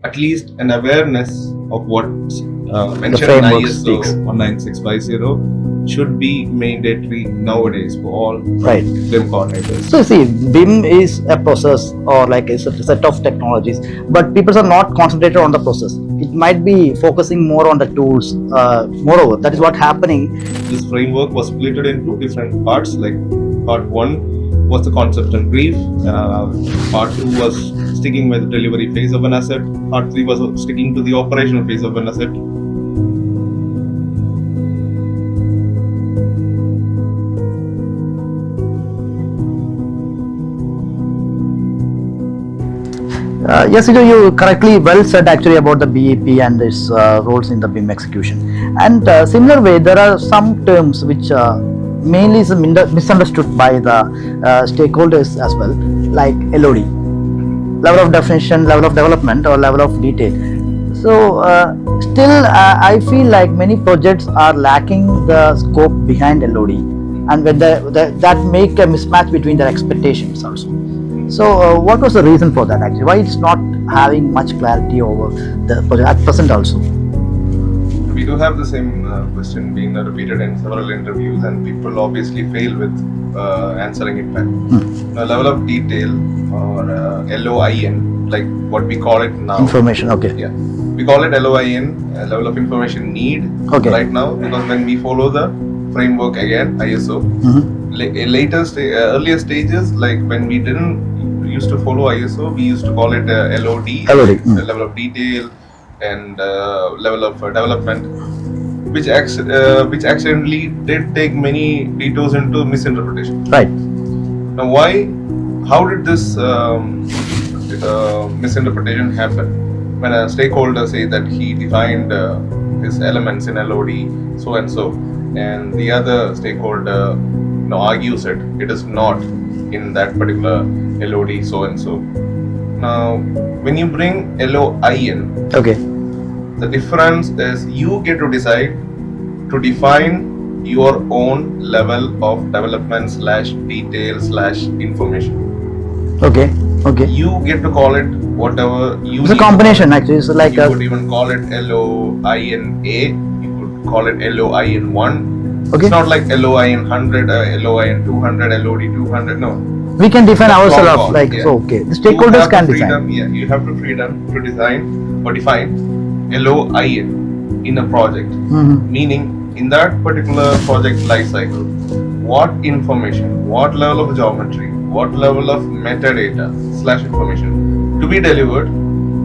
at least an awareness of what mentioned in framework ISO speaks. 19650 should be mandatory nowadays for all Right. BIM coordinators. So see, BIM is a process or like a set of technologies, but people are not concentrated on the process. It might be focusing more on the tools. Moreover, that is what happening. This framework was split into different parts. Like part 1 was the concept and brief. Part 2 was sticking with the delivery phase of an asset. Part 3 was sticking to the operational phase of an asset. Yes, you correctly well said actually about the BEP and its roles in the BIM execution. And similar way, there are some terms which mainly is misunderstood by the stakeholders as well, like LOD, level of definition, level of development, or level of detail. So still, I feel like many projects are lacking the scope behind LOD, and when that make a mismatch between their expectations also. So what was the reason for that actually? Why it's not having much clarity over the project at present also? We do have the same question being repeated in several interviews, and people obviously fail with answering it back. The level of detail, or LOIN, like what we call it now. Information, okay. Yeah, we call it LOIN, level of information need, Okay. right now, because when we follow the framework again, ISO, earlier stages, like when we didn't used to follow ISO, we used to call it LOD, level of detail, and level of development, which accidentally did take many detours into misinterpretation. Right. Now, how did this misinterpretation happen? When a stakeholder say that he defined his elements in LOD so and so, and the other stakeholder argues it is not in that particular LOD so and so. Now, when you bring LOIN, Okay. the difference is you get to decide to define your own level of development / detail / information. Okay. Okay. You get to call it whatever you. It's a combination actually. It's like you could even call it LOINA. You could call it LOIN1. Okay. It's not like LOIN 100, LOIN 200, LOD 200. No. We can define That's ourselves long, like yeah. so. Okay. The stakeholders can freedom, design. Yeah, you have the freedom to design or define LOIN in a project. Meaning, in that particular project life cycle, what information, what level of geometry, what level of metadata / information to be delivered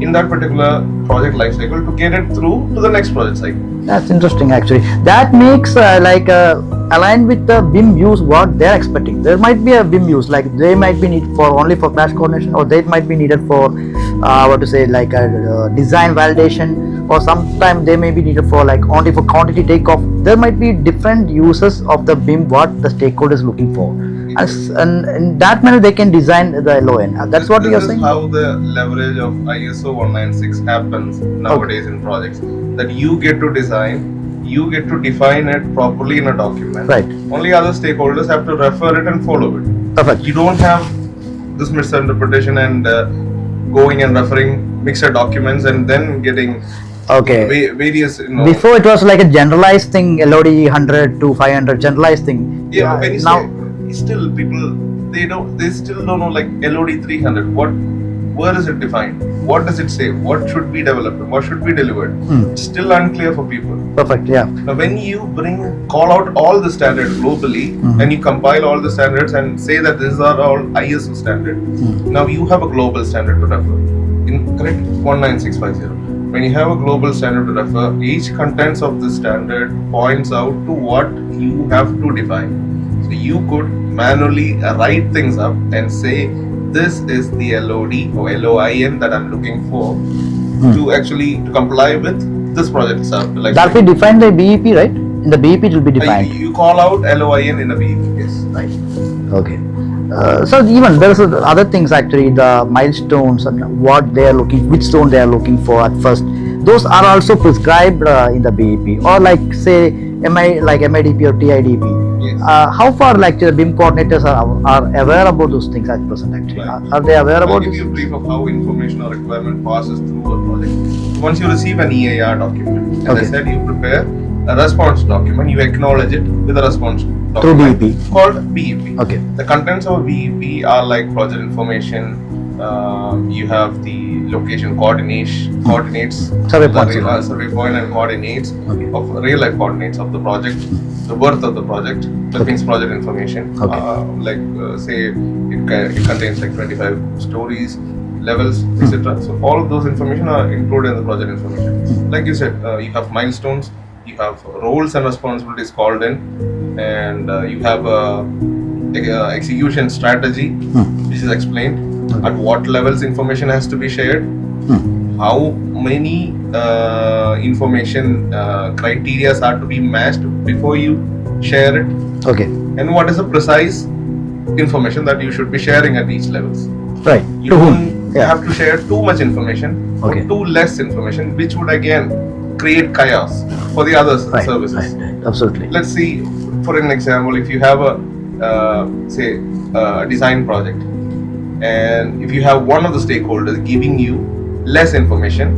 in that particular project life cycle to get it through to the next project cycle. That's interesting actually. That makes aligned with the BIM use what they're expecting. There might be a BIM use like they might be needed for only for crash coordination, or they might be needed for like a design validation, or sometimes they may be needed for like only for quantity takeoff. There might be different uses of the BIM what the stakeholder is looking for, and in that manner they can design the LON. That's what you're saying. This is how the leverage of ISO 196 happens nowadays in projects. That you get to design, you get to define it properly in a document. Right. Only other stakeholders have to refer it and follow it. Perfect. You don't have this misinterpretation and going and referring mixed documents and then getting various. Before it was like a generalized thing, LOD 100 to 500 generalized thing. Yeah, but when you say, still people they still don't know like LOD 300. Where is it defined? What does it say? What should be developed? What should be delivered? It's still unclear for people. Perfect, yeah. Now, when you call out all the standards globally and you compile all the standards and say that these are all ISO standard, now you have a global standard to refer. Correct? 19650. When you have a global standard to refer, each contents of the standard points out to what you have to define. So you could manually write things up and say, this is the LOD or LOIN that I'm looking for to comply with this project itself. Like that will define the BEP, right? In the BEP it will be defined. You call out LOIN in a BEP, yes. Right. Okay. So even there is other things actually, the milestones and what they are looking, which zone they are looking for at first. Those are also prescribed in the BEP, or like say MIDP or TIDP. Yes. Yes. How far like the BIM coordinators are aware about those things at present actually? Right. Are they aware I'll about give this? you a brief of how information or requirement passes through a project. Once you receive an EIR document, as Okay. I said, you prepare a response document, you acknowledge it with a response Through document BEP. called BEP. Okay. The contents of BEP are like project information, you have the location coordinates, Survey the points. survey point and coordinates Okay. of real life coordinates of the project, the worth of the project, that Okay. means project information. Okay. Say it contains like 25 stories, levels, etc. So all of those information are included in the project information. Like you said, you have milestones, you have roles and responsibilities called in, and you have a execution strategy which is explained. Okay. At what levels information has to be shared, how many information criteria are to be matched before you share it, Okay. and what is the precise information that you should be sharing at each levels. Right. You To don't whom? Yeah. have to share too much information Okay. or too less information, which would again create chaos for the other Right. services. Right. Absolutely. Let's see, for an example, if you have a say a design project, and if you have one of the stakeholders giving you less information,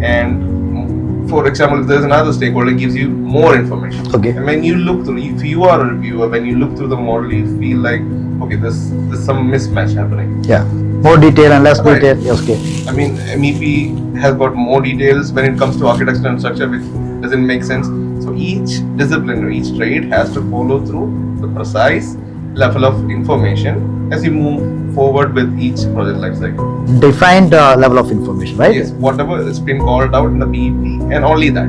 and for example, if there's another stakeholder gives you more information, Okay. and when you look through, if you are a reviewer, when you look through the model, you feel like, okay, there's some mismatch happening. Yeah. More detail and less Right. detail. Yes, okay. I mean, MEP has got more details when it comes to architecture and structure, which doesn't make sense. So each discipline or each trade has to follow through the precise level of information as you move forward with each project life cycle. Defined level of information, right? Yes, whatever has been called out in the BEP, and only that.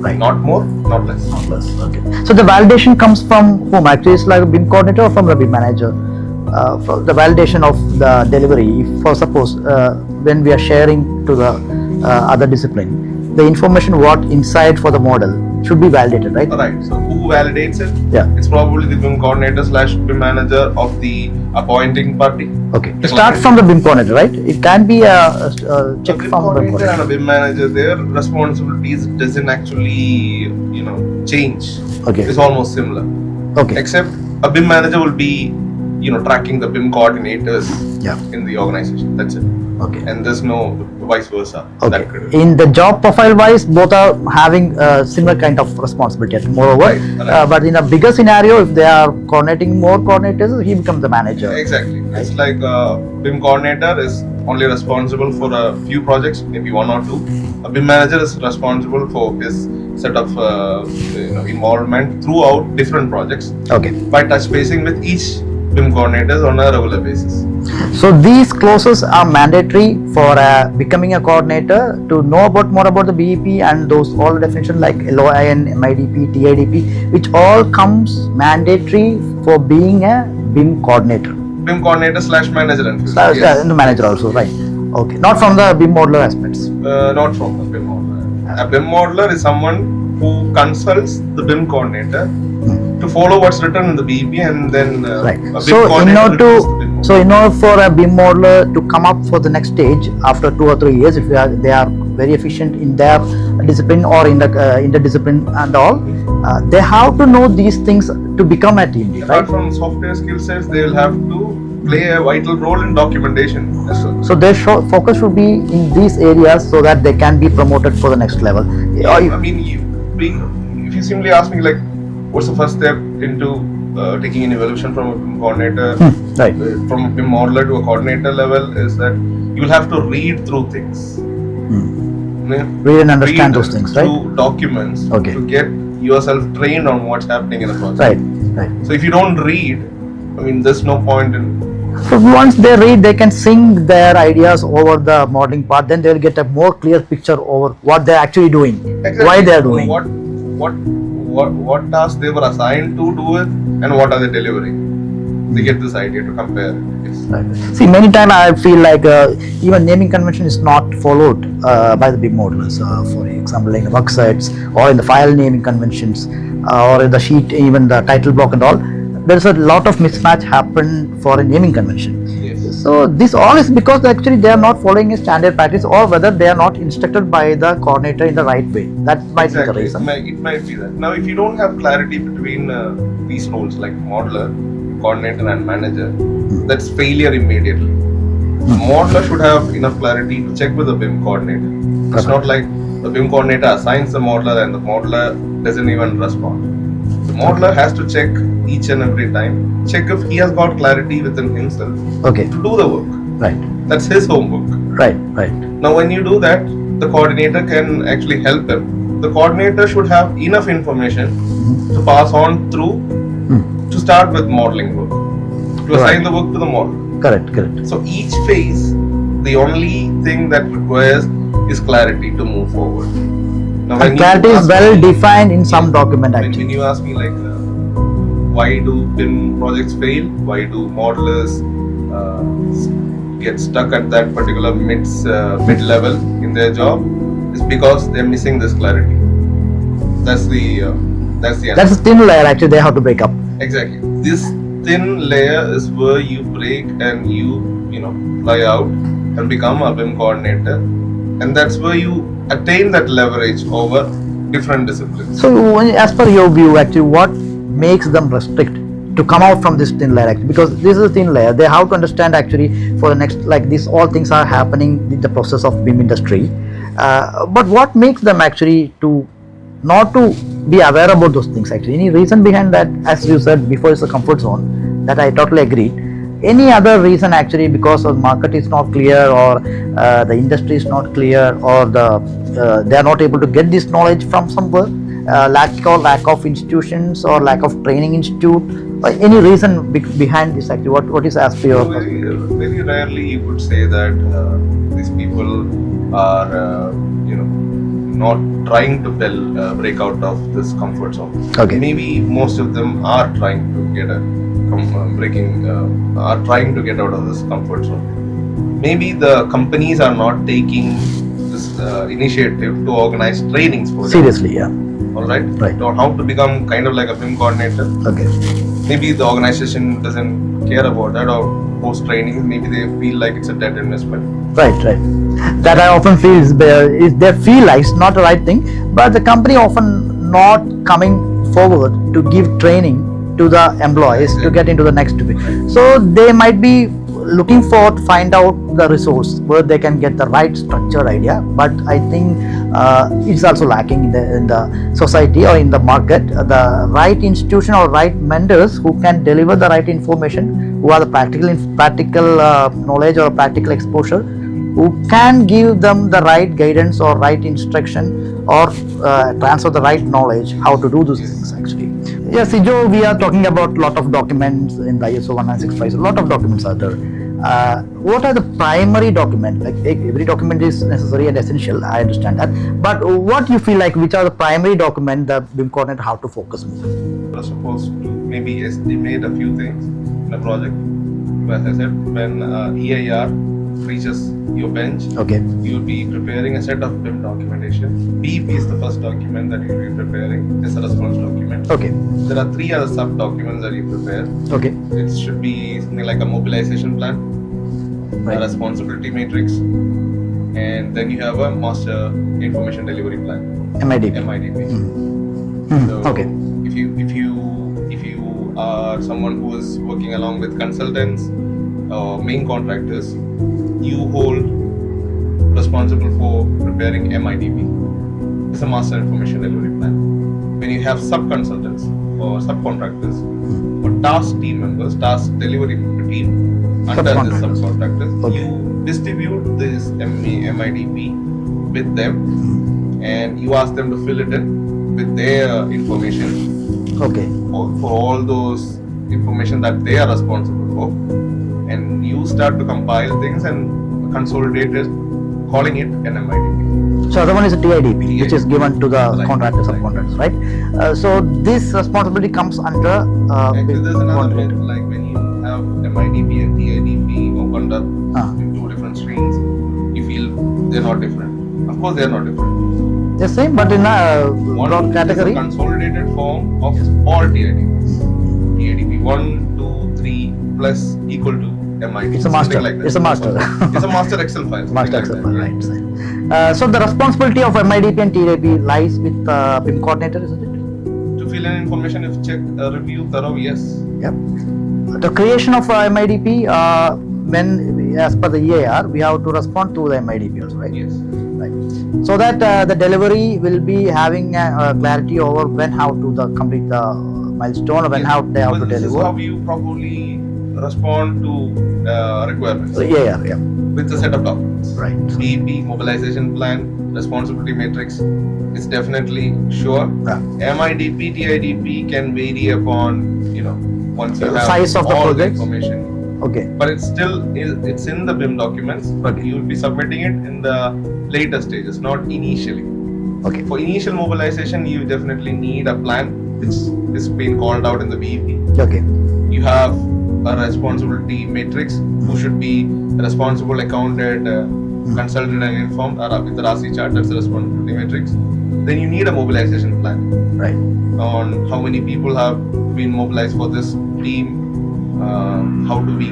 Right. Not more, not less. Plus, okay. So the validation comes from whom? Actually, it's like a BIM coordinator or from the BIM manager. For the validation of the delivery. If, for suppose, when we are sharing to the other discipline, the information what inside for the model should be validated, right? Alright, so who validates it? Yeah. It's probably the BIM coordinator / BIM manager of the appointing party. Okay. It starts from the BIM coordinator, right? It can be a check BIM from the BIM coordinator coordinator. and a BIM manager, their responsibilities doesn't actually, change. Okay. It's almost similar. Okay. Except a BIM manager will be, tracking the BIM coordinators Yeah. in the organization. That's it. Okay. And there's no vice versa. Okay. That could- In the job profile wise, both are having similar kind of responsibility. Moreover, Right, right. but in a bigger scenario, if they are coordinating more coordinators, he becomes the manager. Exactly. It's like a BIM coordinator is only responsible for a few projects, maybe one or two. A BIM manager is responsible for his set of involvement throughout different projects Okay. by touch basing with each BIM coordinators on a regular basis. So these clauses are mandatory for becoming a coordinator to know more about the BEP and those all definitions like LOIN, MIDP, TIDP, which all comes mandatory for being a BIM coordinator. BIM coordinator / manager and And the manager also, right? Okay. Not from the BIM modeler aspects. Not from the BIM modeler. A BIM modeler is someone who consults the BIM coordinator to follow what's written in the BEP, and then Right. a BIM So in coordinator order reviews the BIM to model. so in order for a BIM modeler to come up for the next stage after 2 or 3 years, if they are very efficient in their discipline or in the discipline and all, they have to know these things to become a team lead, Apart right? from software skill sets, they will have to play a vital role in documentation as well. So their focus should be in these areas so that they can be promoted for the next level. I mean, if you simply ask me like, what's the first step into taking an evolution from a BIM coordinator, Right. from a BIM modeler to a coordinator level, is that you'll have to read through things. Read and understand those things, right? Through documents Okay. to get yourself trained on what's happening in a project. Right. Right. So if you don't read, I mean, there's no point in. So once they read, they can sync their ideas over the modeling part. Then they will get a more clear picture over what they're actually doing, why they are doing. What tasks they were assigned to do it, and what are they delivering. They get this idea to compare. Yes. Right. See, many times I feel like even naming convention is not followed by the BIM modelers. For example, in the work sites or in the file naming conventions or in the sheet, even the title block and all. There's a lot of mismatch happen for a naming convention. Yes. So this all is because actually they are not following a standard practice, or whether they are not instructed by the coordinator in the right way. That might be the Exactly. reason. It might be that. Now, if you don't have clarity between these roles like modeler, coordinator, and manager, that's failure immediately. The modeler should have enough clarity to check with the BIM coordinator. It's not like the BIM coordinator assigns the modeler and the modeler doesn't even respond. The modeler has to check each and every time, check if he has got clarity within himself Okay. to do the work. Right. That's his homework. Right. Right. Now, when you do that, the coordinator can actually help him. The coordinator should have enough information to pass on through to start with modeling work, to assign the work to the model. Correct. Correct. So each phase, the only thing that requires is clarity to move forward. Now, And clarity is well defined in some document when actually. you ask me like, why do BIM projects fail? Why do modelers get stuck at that particular mid level in their job? It's because they're missing this clarity. That's the answer. That's a thin layer actually they have to break up. Exactly. This thin layer is where you break and you fly out and become a BIM coordinator, and that's where you attain that leverage over different disciplines. So as per your view actually, what makes them restrict to come out from this thin layer actually? Because this is a thin layer, they have to understand actually for the next, like this all things are happening in the process of BIM industry, but what makes them actually to not to be aware about those things actually? Any reason behind that? As you said before, it's a comfort zone, that I totally agree. Any other reason actually, because the market is not clear, or the industry is not clear, or they are not able to get this knowledge from somewhere, lack of institutions or lack of training institute, any reason behind this actually? What is as per your perspective? Very rarely you could say that these people are not trying to break out of this comfort zone. Okay. Maybe most of them are trying to get trying to get out of this comfort zone. Maybe the companies are not taking this initiative to organize trainings for them. Seriously, yeah. All right. Right. Or how to become kind of like a BIM coordinator. Okay. Maybe the organization doesn't care about that, or post training. Maybe they feel like it's a dead investment. Right. That I often feel is they feel like it's not the right thing, but the company often not coming forward to give training to the employees to get into the next bit. So they might be looking for to find out the resource where they can get the right structured idea, but I think it's also lacking in the society or in the market, the right institution or right mentors who can deliver the right information, who are the practical knowledge or practical exposure, who can give them the right guidance or right instruction, or transfer the right knowledge how to do those things actually. Yes, Joe, we are talking about lot of documents in the ISO 1965. A lot of documents are there. What are the primary documents? Like every document is necessary and essential, I understand that. But what you feel like, which are the primary documents that BIM coordinator have to focus more? You're supposed to maybe estimate a few things in a project. As I said, when EIR reaches your bench, Okay. you'll be preparing a set of BIM documentation. BEP is the first document that you'll be preparing. It's a response document. Okay. There are 3 other sub documents that you prepare. Okay. It should be something like a mobilization plan, Right. a responsibility matrix, and then you have a master information delivery plan, MIDP. MIDP. So Okay. if you are someone who is working along with consultants or main contractors, you hold responsible for preparing MIDP. It's a master information delivery plan. When you have sub-consultants or subcontractors or task team members, task delivery team under the Subcontractors. subcontractors, Okay. you distribute this MIDP with them, and you ask them to fill it in with their information Okay. for all those information that they are responsible for, and you start to compile things and consolidate it, calling it an MIDP. So other one is a TIDP, which is given to the Right. contractors, subcontractors, right? So this responsibility comes under Actually, there's another coordinator. bit, like when you have MIDP and TIDP opened up Ah. in 2 different streams, you feel they're not different. Of course, they're not different. The same, but in a One broad is category. a consolidated form of all TIDPs. TIDP 1, 2, 3 plus equal to MIT. It's a master. Something like that. It's a master. It's a master Excel file. something Master like Excel, that, yeah. right? Sir. So the responsibility of MIDP and TDP lies with BIM Coordinator, isn't it? To fill in information, if check, review, thorough, yes. Yep. The creation of MIDP, when as per the EAR, we have to respond to the MIDP also, right? Yes. Right. So that the delivery will be having clarity over when how to complete the milestone or when Yes. how they have But to this deliver. is how you probably respond to requirements So, yeah. with a set of documents. Right. BEP, mobilization plan, responsibility matrix is definitely sure. Yeah. MIDP, TIDP can vary upon, once you The have size of the all the projects? information. Okay. But it's in the BIM documents, but Okay. you will be submitting it in the later stages, not initially. Okay. For initial mobilization, you definitely need a plan which is being called out in the BEP. Okay. You have a responsibility matrix who should be responsible, accounted, consulted and informed, or with the RASI chart, that's the responsibility matrix. Then you need a mobilization plan Right. on how many people have been mobilized for this team, how do we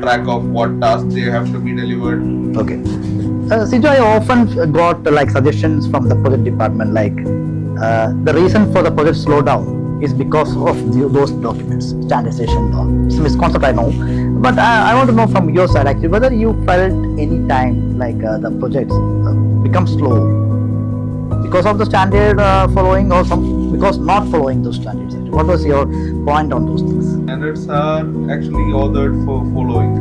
track of what tasks they have to be delivered. Okay. Sijo, I often got suggestions from the project department the reason for the project slowdown is because of those documents, standardization. It's a misconcept, I know, but I want to know from your side actually whether you felt any time the projects become slow because of the standard following or because not following those standards. What was your point on those things? Standards are actually ordered for following,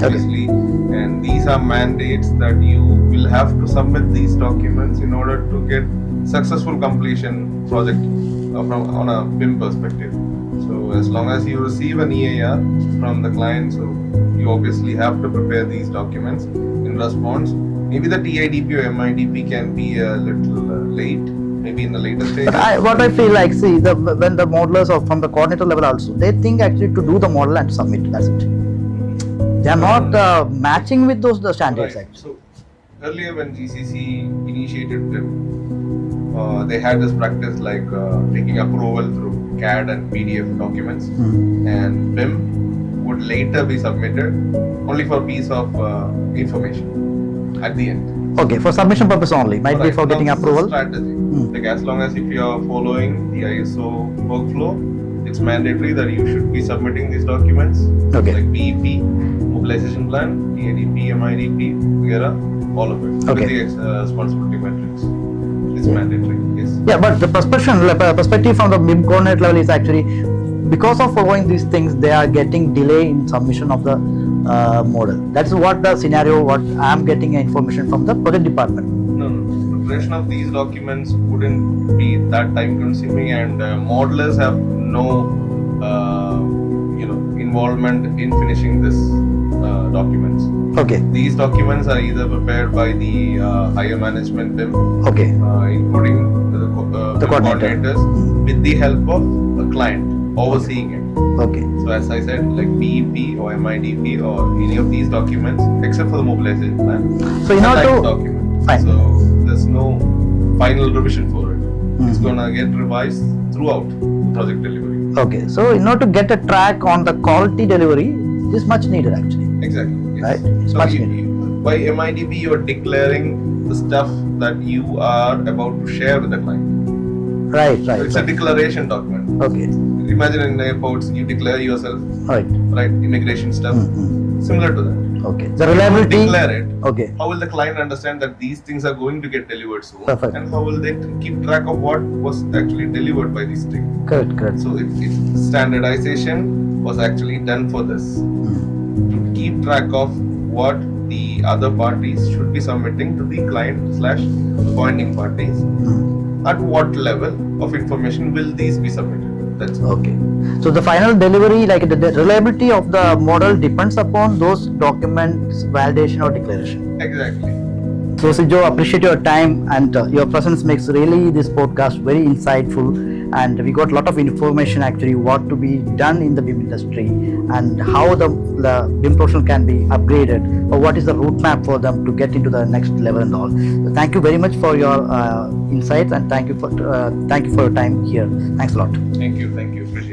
obviously, and these are mandates that you will have to submit these documents in order to get successful completion project on a BIM perspective. So as long as you receive an EAR from the client, so you obviously have to prepare these documents in response. Maybe the TIDP or MIDP can be a little late, maybe in the later stage. But what I feel when the modelers or from the coordinator level also, they think actually to do the model and submit. That's it. They are not matching with the standards Right. actually. So earlier when GCC initiated BIM, they had this practice taking approval through CAD and PDF documents, and BIM would later be submitted only for piece of information at the end. Okay, for submission purpose only, might be Right. for getting Now, this is approval. strategy. Like as long as if you are following the ISO workflow, it's mandatory that you should be submitting these documents. Okay. Like BEP, mobilization plan, TIDP, MIDP, etc. All of it. Okay. With the responsibility matrix. It's mandatory. Yes. Yeah, but the perspective from the BIM coordinate level is actually because of following these things, they are getting delay in submission of the model. That's what the scenario. What I am getting information from the project department. No. Preparation of these documents wouldn't be that time consuming, and modelers have no involvement in finishing this documents. Okay. These documents are either prepared by the higher management BIM, Okay. including the The BIM coordinator. coordinators, with the help of a client overseeing it. Okay. So as I said, like BEP or MIDP or any of these documents, except for the mobilization plan, So in are order type to document. fine. So there's no final revision for it. It's Mhm. gonna get revised throughout the project delivery. Okay, so in order to get a track on the quality delivery, it is much needed actually. Exactly. Yes. Right. It's So much you, needed. by MIDP, you are declaring the stuff that you are about to share with the client. Right. So it's a Right. declaration document. Okay. Imagine in airports, you declare yourself, Right. right? Immigration stuff. Similar to that. Okay. The You reliability. declare it. Okay. How will the client understand that these things are going to get delivered soon? Perfect. And how will they keep track of what was actually delivered by these things? Correct. So standardization was actually done for this, to keep track of what the other parties should be submitting to the client / appointing parties. At what level of information will these be submitted? That's all. Okay. So the final delivery, the reliability of the model depends upon those documents, validation or declaration. Exactly. So Sijo, appreciate your time and your presence makes really this podcast very insightful, and we got a lot of information actually what to be done in the BIM industry and how the BIM professional can be upgraded, or what is the roadmap for them to get into the next level and all. So thank you very much for your insights, and thank you for your time here. Thanks a lot. Thank you. Appreciate it.